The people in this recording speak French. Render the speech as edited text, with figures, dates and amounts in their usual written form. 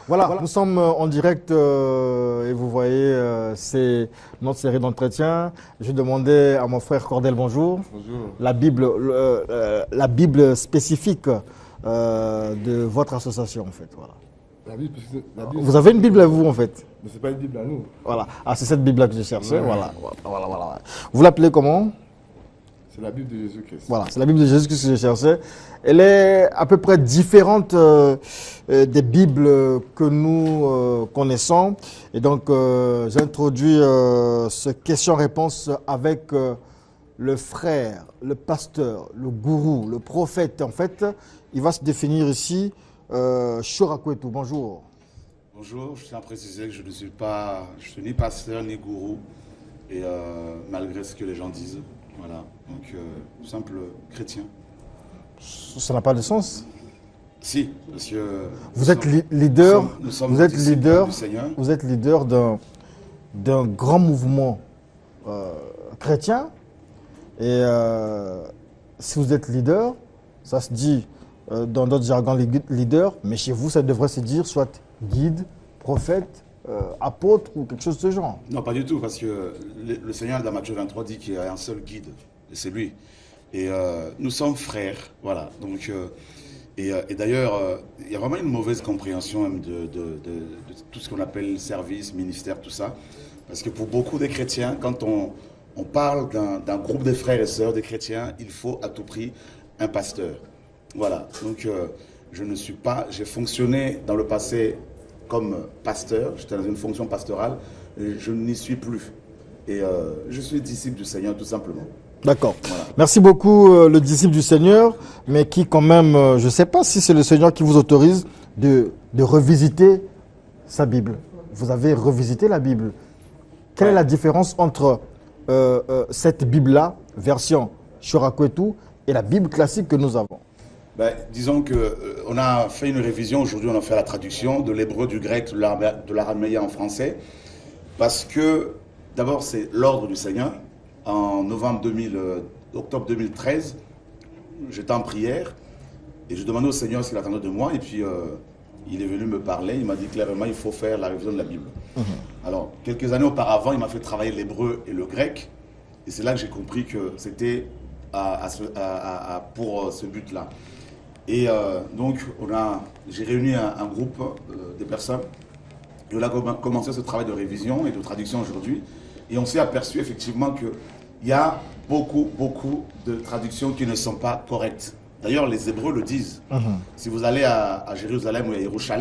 Voilà, nous sommes en direct et vous voyez, c'est notre série d'entretiens. Je demandais à mon frère Cordel bonjour. Bonjour. La Bible spécifique de votre association en fait. Voilà. La Bible, Vous avez une Bible à vous en fait. mais c'est pas une Bible à nous. Voilà. Ah, c'est cette Bible-là que je cherchais. Ouais. Voilà. Vous l'appelez comment? C'est la Bible de Jésus-Christ. Voilà, c'est la Bible de Jésus que je cherchais. Elle est à peu près différente des Bibles que nous connaissons. Et donc, j'introduis ce question-réponse avec le frère, le pasteur, le gourou, le prophète. En fait, il va se définir ici, Chorakwetu. Bonjour. Bonjour, je tiens à préciser que je ne suis ni pasteur ni gourou, et malgré ce que les gens disent, voilà, donc simple chrétien. Ça n'a pas de sens. Si, parce que Vous êtes leader, nous sommes vous êtes disciples leader, du Seigneur. vous êtes leader d'un grand mouvement chrétien. Et si vous êtes leader, ça se dit dans d'autres jargons leader, mais chez vous, ça devrait se dire soit guide, prophète, apôtre ou quelque chose de ce genre. Non, pas du tout, parce que le Seigneur dans Matthieu 23 dit qu'il y a un seul guide, et c'est lui. Et nous sommes frères, voilà. Donc, et d'ailleurs, il y a vraiment une mauvaise compréhension même de tout ce qu'on appelle service, ministère, tout ça. Parce que pour beaucoup de chrétiens, quand on parle d'un groupe de frères et sœurs, de chrétiens, il faut à tout prix un pasteur. Voilà. Donc, je ne suis pas. J'ai fonctionné dans le passé comme pasteur. J'étais dans une fonction pastorale. Et je n'y suis plus. Et je suis disciple du Seigneur, tout simplement. D'accord. Voilà. Merci beaucoup, le disciple du Seigneur, mais qui quand même, je ne sais pas si c'est le Seigneur qui vous autorise de revisiter sa Bible. Vous avez revisité la Bible. Quelle est la différence entre cette Bible-là, version Chorakwetu, et la Bible classique que nous avons? Ben, disons qu'on a fait une révision. Aujourd'hui, on a fait la traduction de l'hébreu, du grec, de l'araméen en français. Parce que, d'abord, c'est l'ordre du Seigneur. En octobre 2013, j'étais en prière et je demandais au Seigneur ce qu'il attendait de moi. Et puis, il est venu me parler. Il m'a dit clairement il faut faire la révision de la Bible. Alors, quelques années auparavant, il m'a fait travailler l'hébreu et le grec. Et c'est là que j'ai compris que c'était pour ce but-là. Et donc, j'ai réuni un groupe de personnes. Et on a commencé ce travail de révision et de traduction aujourd'hui. Et on s'est aperçu effectivement qu'il y a beaucoup de traductions qui ne sont pas correctes. D'ailleurs, les Hébreux le disent. Si vous allez à Jérusalem ou à Yerushalem,